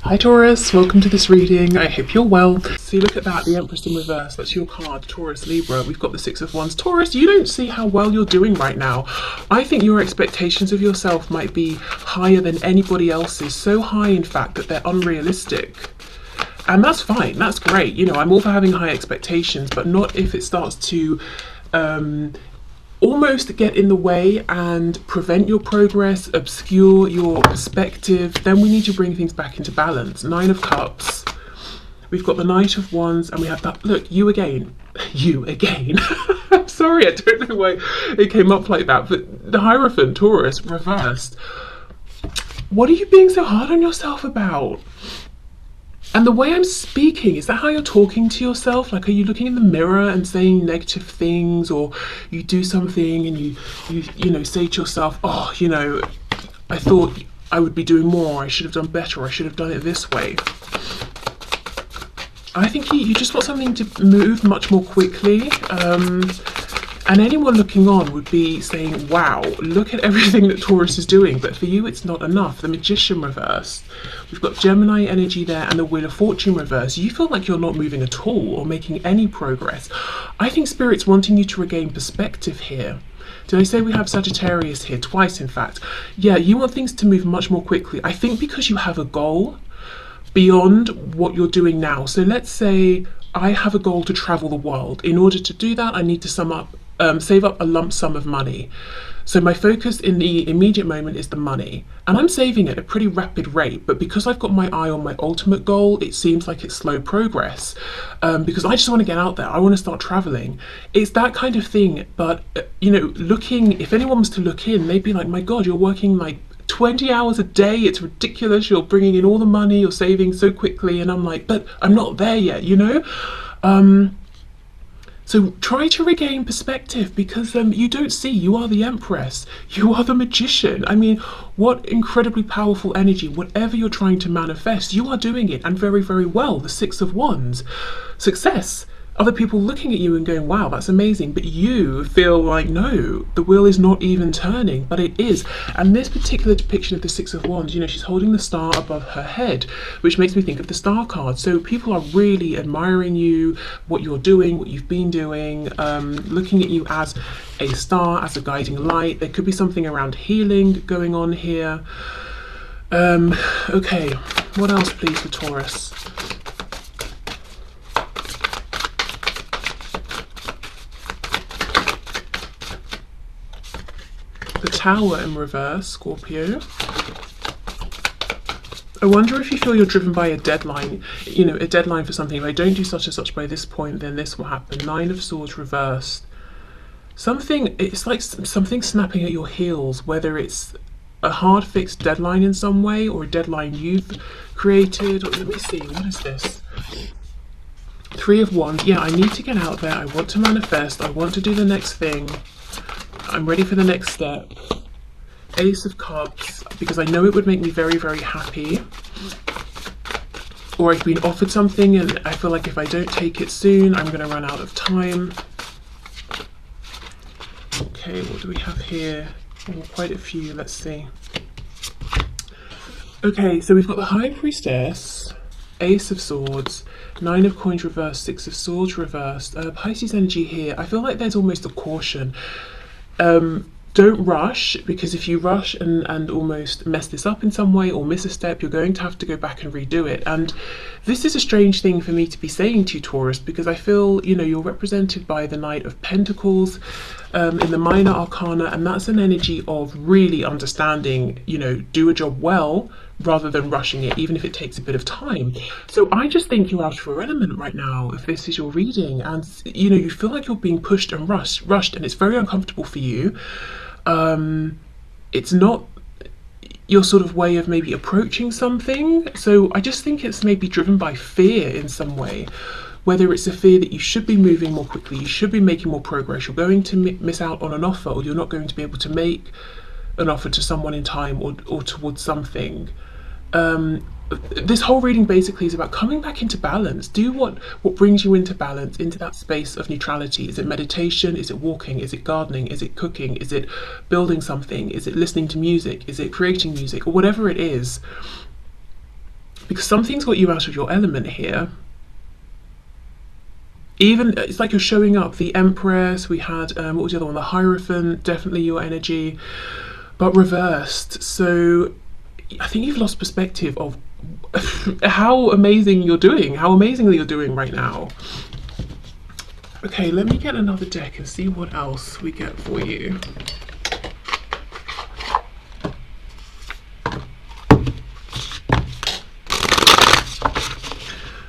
Hi Taurus, welcome to this reading. I hope you're well. So you look at that, the Empress in reverse, that's your card, Taurus Libra. We've got the Six of Wands. Taurus, you don't see how well you're doing right now. I think your expectations of yourself might be higher than anybody else's, so high in fact that they're unrealistic. And that's fine, that's great. You know, I'm all for having high expectations, but not if it starts to almost get in the way and prevent your progress, obscure your perspective. Then we need to bring things back into balance. Nine of Cups. We've got the Knight of Wands, and we have that. Look, you again. You again. I'm sorry, I don't know why it came up like that. But the Hierophant, Taurus, reversed. What are you being so hard on yourself about? And the way I'm speaking, is that how you're talking to yourself? Like, are you looking in the mirror and saying negative things, or you do something and you know, say to yourself, oh, you know, I thought I would be doing more, I should have done better, or I should have done it this way. I think you just want something to move much more quickly. And anyone looking on would be saying, wow, look at everything that Taurus is doing. But for you, it's not enough. The Magician reversed. We've got Gemini energy there and the Wheel of Fortune reversed. You feel like you're not moving at all or making any progress. I think Spirit's wanting you to regain perspective here. Did I say we have Sagittarius here? Twice, in fact. Yeah, you want things to move much more quickly. I think because you have a goal beyond what you're doing now. So let's say I have a goal to travel the world. In order to do that, I need to save up a lump sum of money. So my focus in the immediate moment is the money, and I'm saving at a pretty rapid rate, but because I've got my eye on my ultimate goal, it seems like it's slow progress, because I just want to get out there. I want to start traveling. It's that kind of thing. But you know, if anyone was to look in, they'd be like, my God, you're working like 20 hours a day, it's ridiculous, you're bringing in all the money, you're saving so quickly. And I'm like, but I'm not there yet, you know. So try to regain perspective, because you don't see, you are the Empress, you are the Magician. I mean, what incredibly powerful energy. Whatever you're trying to manifest, you are doing it, and very, very well. The Six of Wands, success. Other people looking at you and going, wow, that's amazing. But you feel like, no, the wheel is not even turning, but it is. And this particular depiction of the Six of Wands, you know, she's holding the star above her head, which makes me think of the Star card. So people are really admiring you, what you're doing, what you've been doing, looking at you as a star, as a guiding light. There could be something around healing going on here. Okay, what else please for Taurus? The Tower in reverse, Scorpio. I wonder if you feel you're driven by a deadline, you know, a deadline for something. If I don't do such and such by this point, then this will happen. Nine of Swords reversed. It's like something snapping at your heels, whether it's a hard fixed deadline in some way, or a deadline you've created. Or, let me see, what is this? Three of Wands. Yeah, I need to get out there. I want to manifest. I want to do the next thing. I'm ready for the next step. Ace of Cups, because I know it would make me very, very happy. Or I've been offered something and I feel like if I don't take it soon, I'm going to run out of time. Okay, what do we have here? Oh, quite a few, let's see. Okay, so we've got the High Priestess, Ace of Swords, Nine of Coins reversed, Six of Swords reversed. Pisces energy here. I feel like there's almost a caution. Don't rush, because if you rush and almost mess this up in some way or miss a step, you're going to have to go back and redo it. And this is a strange thing for me to be saying to you, Taurus, because I feel, you know, you're represented by the Knight of Pentacles in the Minor Arcana, and that's an energy of really understanding, you know, do a job well rather than rushing it, even if it takes a bit of time. So I just think you're out of your element right now, if this is your reading, and you know, you feel like you're being pushed and rushed, and it's very uncomfortable for you. It's not your sort of way of maybe approaching something. So I just think it's maybe driven by fear in some way, whether it's a fear that you should be moving more quickly, you should be making more progress, you're going to miss out on an offer, or you're not going to be able to make an offer to someone in time, or towards something. This whole reading basically is about coming back into balance. Do what brings you into balance, into that space of neutrality. Is it meditation? Is it walking? Is it gardening? Is it cooking? Is it building something? Is it listening to music? Is it creating music? Or whatever it is. because something's got you out of your element here. Even it's like you're showing up. The Empress, we had what was the other one, the Hierophant, definitely your energy, but reversed. So I think you've lost perspective of how amazing you're doing, how amazingly you're doing right now. Okay, let me get another deck and see what else we get for you.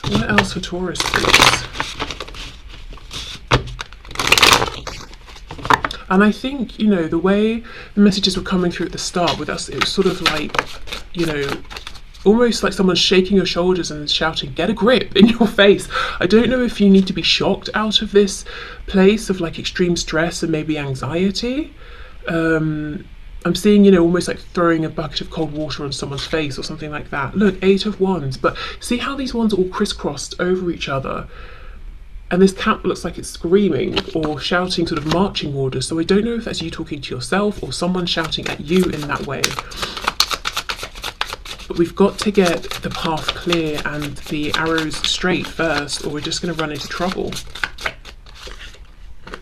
What else for Taurus, please? And I think, you know, the way the messages were coming through at the start with us, it was sort of like, you know, almost like someone shaking your shoulders and shouting, get a grip, in your face. I don't know if you need to be shocked out of this place of like extreme stress and maybe anxiety. I'm seeing, you know, almost like throwing a bucket of cold water on someone's face or something like that. Look, 8 of Wands, but see how these wands are all crisscrossed over each other? And this cat looks like it's screaming or shouting sort of marching orders. So I don't know if that's you talking to yourself or someone shouting at you in that way. But we've got to get the path clear and the arrows straight first, or we're just going to run into trouble.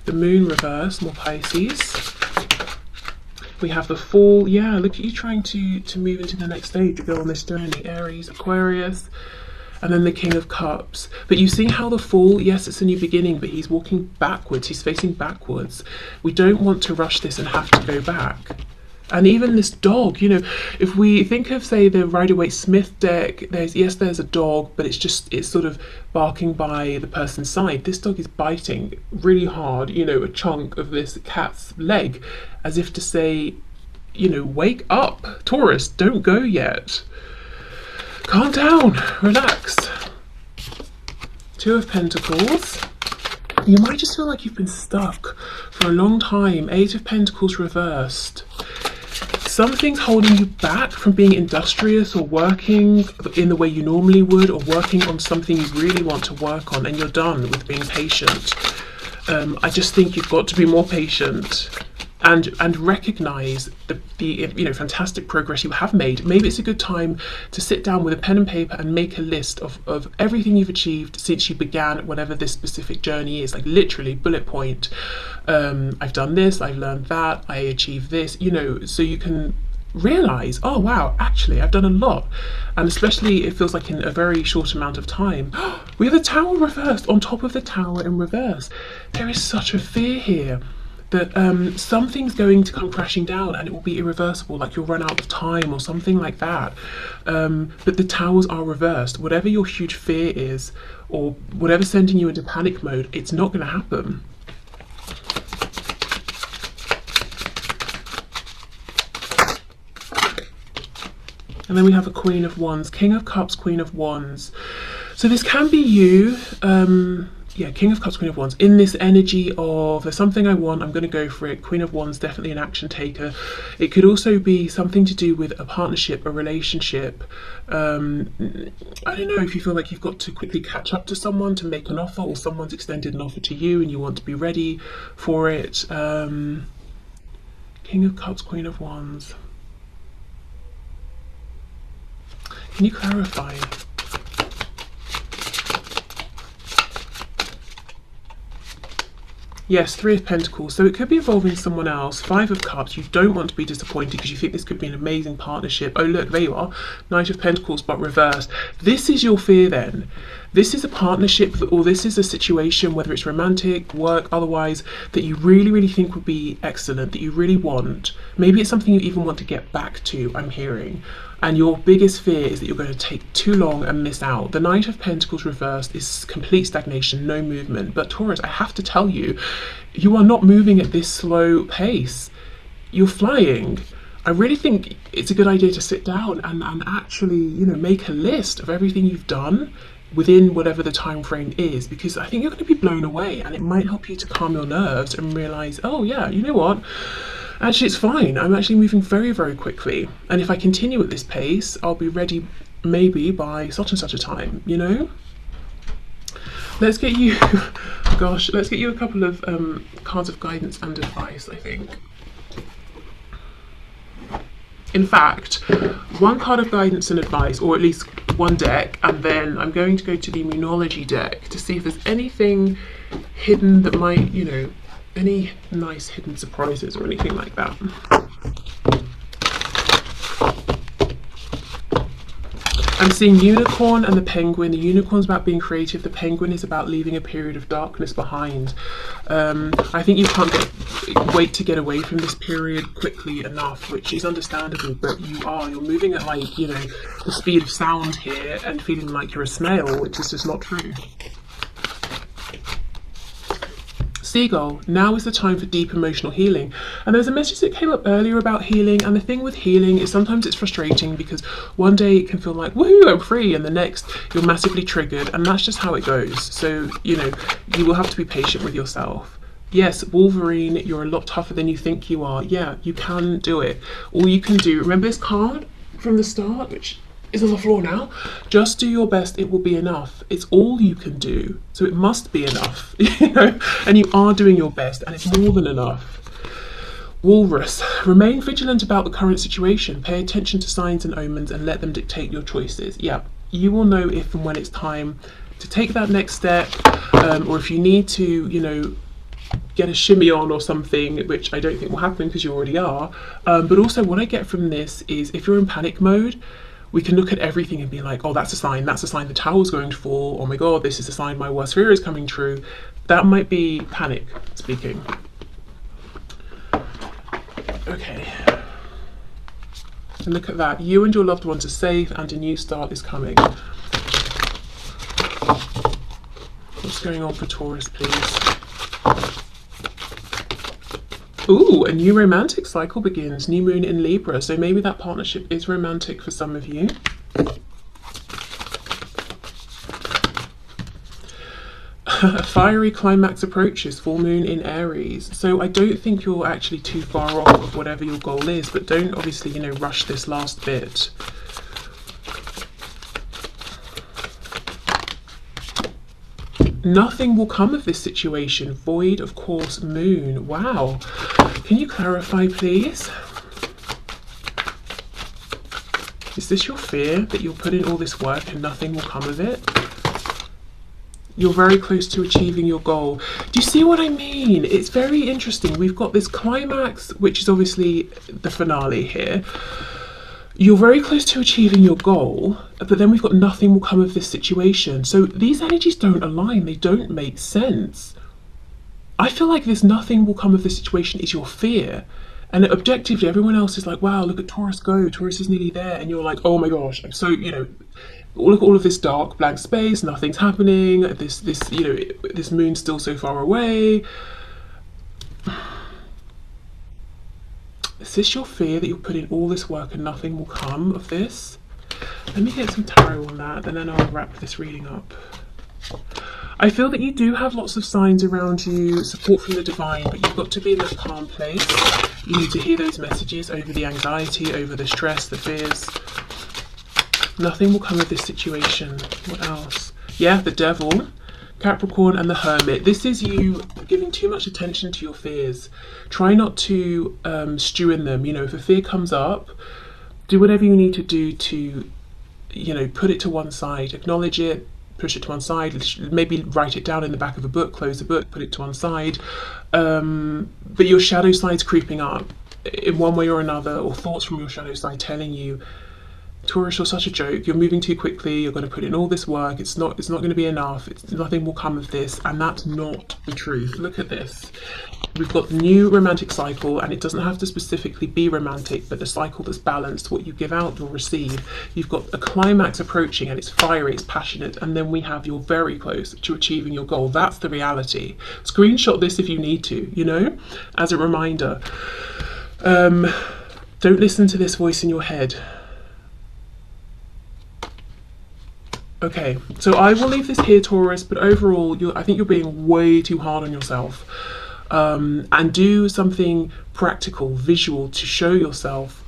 The Moon reverse, more Pisces. We have the Fool. Yeah, look at you trying to move into the next stage, to go on this journey. Aries, Aquarius. And then the King of Cups. But you see how the Fool, yes, it's a new beginning, but he's walking backwards. He's facing backwards. We don't want to rush this and have to go back. And even this dog, you know, if we think of, say, the Rider-Waite-Smith deck, there's a dog, but it's sort of barking by the person's side. This dog is biting really hard, you know, a chunk of this cat's leg, as if to say, you know, wake up, Taurus, don't go yet. Calm down, relax. 2 of Pentacles. You might just feel like you've been stuck for a long time. 8 of Pentacles reversed. Something's holding you back from being industrious or working in the way you normally would, or working on something you really want to work on, and you're done with being patient. I just think you've got to be more patient. And recognize the you know, fantastic progress you have made. Maybe it's a good time to sit down with a pen and paper and make a list of everything you've achieved since you began whatever this specific journey is, like literally bullet point. I've done this, I've learned that, I achieved this, you know, so you can realize, oh wow, actually I've done a lot. And especially it feels like in a very short amount of time. We have the Tower reversed on top of the Tower in reverse. There is such a fear here that something's going to come crashing down and it will be irreversible, like you'll run out of time or something like that. But the Towers are reversed. Whatever your huge fear is, or whatever's sending you into panic mode, it's not going to happen. And then we have a Queen of Wands, King of Cups, Queen of Wands. So this can be you. Yeah, King of Cups, Queen of Wands, in this energy of there's something I want, I'm going to go for it. Queen of Wands, definitely an action taker. It could also be something to do with a partnership, a relationship. I don't know if you feel like you've got to quickly catch up to someone to make an offer, or someone's extended an offer to you and you want to be ready for it. King of Cups, Queen of Wands. Can you clarify? Yes, 3 of Pentacles. So it could be involving someone else. 5 of Cups. You don't want to be disappointed because you think this could be an amazing partnership. Oh, look, there you are. Knight of Pentacles, but reversed. This is your fear then. This is a partnership, or this is a situation, whether it's romantic, work, otherwise, that you really, really think would be excellent, that you really want. Maybe it's something you even want to get back to, I'm hearing. And your biggest fear is that you're going to take too long and miss out. The Knight of Pentacles reversed is complete stagnation, no movement. But Taurus, I have to tell you, you are not moving at this slow pace. You're flying. I really think it's a good idea to sit down and actually, you know, make a list of everything you've done within whatever the time frame is, because I think you're going to be blown away, and it might help you to calm your nerves and realize, oh yeah, you know what? Actually, it's fine. I'm actually moving very, very quickly. And if I continue at this pace, I'll be ready maybe by such and such a time, you know? Let's get you, gosh, let's get you a couple of cards of guidance and advice, I think. In fact, one card of guidance and advice, or at least one deck, and then I'm going to go to the Immunology deck to see if there's anything hidden that might, you know, any nice hidden surprises or anything like that. I'm seeing unicorn and the penguin. The unicorn's about being creative. The penguin is about leaving a period of darkness behind. I think you can't wait to get away from this period quickly enough, which is understandable, but you're moving at, like, you know, the speed of sound here and feeling like you're a snail, which is just not true. Seagull, now is the time for deep emotional healing. And there's a message that came up earlier about healing, and the thing with healing is sometimes it's frustrating because one day it can feel like, woohoo, I'm free, and the next you're massively triggered, and that's just how it goes. So, you know, you will have to be patient with yourself. Yes, Wolverine, you're a lot tougher than you think you are. Yeah, you can do it. All you can do, remember this card from the start, which is on the floor now? Just do your best, it will be enough. It's all you can do, so it must be enough, you know, and you are doing your best, and it's more than enough. Walrus, remain vigilant about the current situation. Pay attention to signs and omens and let them dictate your choices. Yeah, you will know if and when it's time to take that next step, or if you need to, you know, get a shimmy on or something, which I don't think will happen because you already are. But also what I get from this is if you're in panic mode, we can look at everything and be like, oh, that's a sign the tower's going to fall. Oh my God, this is a sign my worst fear is coming true. That might be panic speaking. Okay. And look at that. You and your loved ones are safe and a new start is coming. What's going on for Taurus, please? Ooh, a new romantic cycle begins. New moon in Libra. So maybe that partnership is romantic for some of you. A fiery climax approaches. Full moon in Aries. So I don't think you're actually too far off of whatever your goal is, but don't obviously, you know, rush this last bit. Nothing will come of this situation. Void, of course, moon. Wow. Can you clarify, please? Is this your fear that you'll put in all this work and nothing will come of it? You're very close to achieving your goal. Do you see what I mean? It's very interesting. We've got this climax, which is obviously the finale here. You're very close to achieving your goal, but then we've got nothing will come of this situation. So these energies don't align. They don't make sense. I feel like this nothing will come of this situation is your fear. And objectively, everyone else is like, wow, look at Taurus go. Taurus is nearly there. And you're like, oh my gosh. I'm so, you know, look at all of this dark blank space. Nothing's happening. This, you know, this moon's still so far away. Is this your fear that you'll put in all this work and nothing will come of this? Let me get some tarot on that and then I'll wrap this reading up. I feel that you do have lots of signs around you, support from the divine, but you've got to be in a calm place. You need to hear those messages over the anxiety, over the stress, the fears. Nothing will come of this situation. What else? Yeah, the devil, Capricorn and the hermit. This is you giving too much attention to your fears. Try not to stew in them. You know, if a fear comes up, do whatever you need to do to, you know, put it to one side, acknowledge it, push it to one side, maybe write it down in the back of a book, close the book, put it to one side. But your shadow side's creeping up in one way or another, or thoughts from your shadow side telling you, Taurus, you're such a joke, you're moving too quickly, you're going to put in all this work, it's not going to be enough, nothing will come of this, and that's not the truth. Look at this. We've got the new romantic cycle, and it doesn't have to specifically be romantic, but the cycle that's balanced, what you give out, you'll receive. You've got a climax approaching, and it's fiery, it's passionate, and then we have you're very close to achieving your goal. That's the reality. Screenshot this if you need to, you know, as a reminder. Don't listen to this voice in your head. Okay, so I will leave this here, Taurus, but overall, I think you're being way too hard on yourself. And do something practical, visual, to show yourself,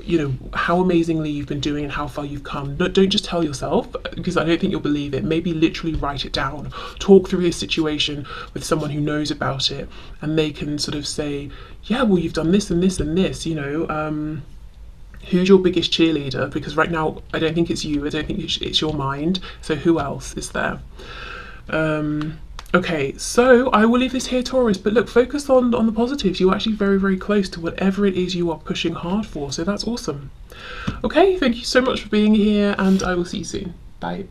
you know, how amazingly you've been doing and how far you've come. Don't just tell yourself, because I don't think you'll believe it. Maybe literally write it down. Talk through this situation with someone who knows about it, and they can sort of say, yeah, well, you've done this and this and this, you know. Who's your biggest cheerleader? Because right now, I don't think it's you. I don't think it's your mind. So who else is there? Okay, so I will leave this here, Taurus. But look, focus on the positives. You're actually very, very close to whatever it is you are pushing hard for. So that's awesome. Okay, thank you so much for being here, and I will see you soon. Bye.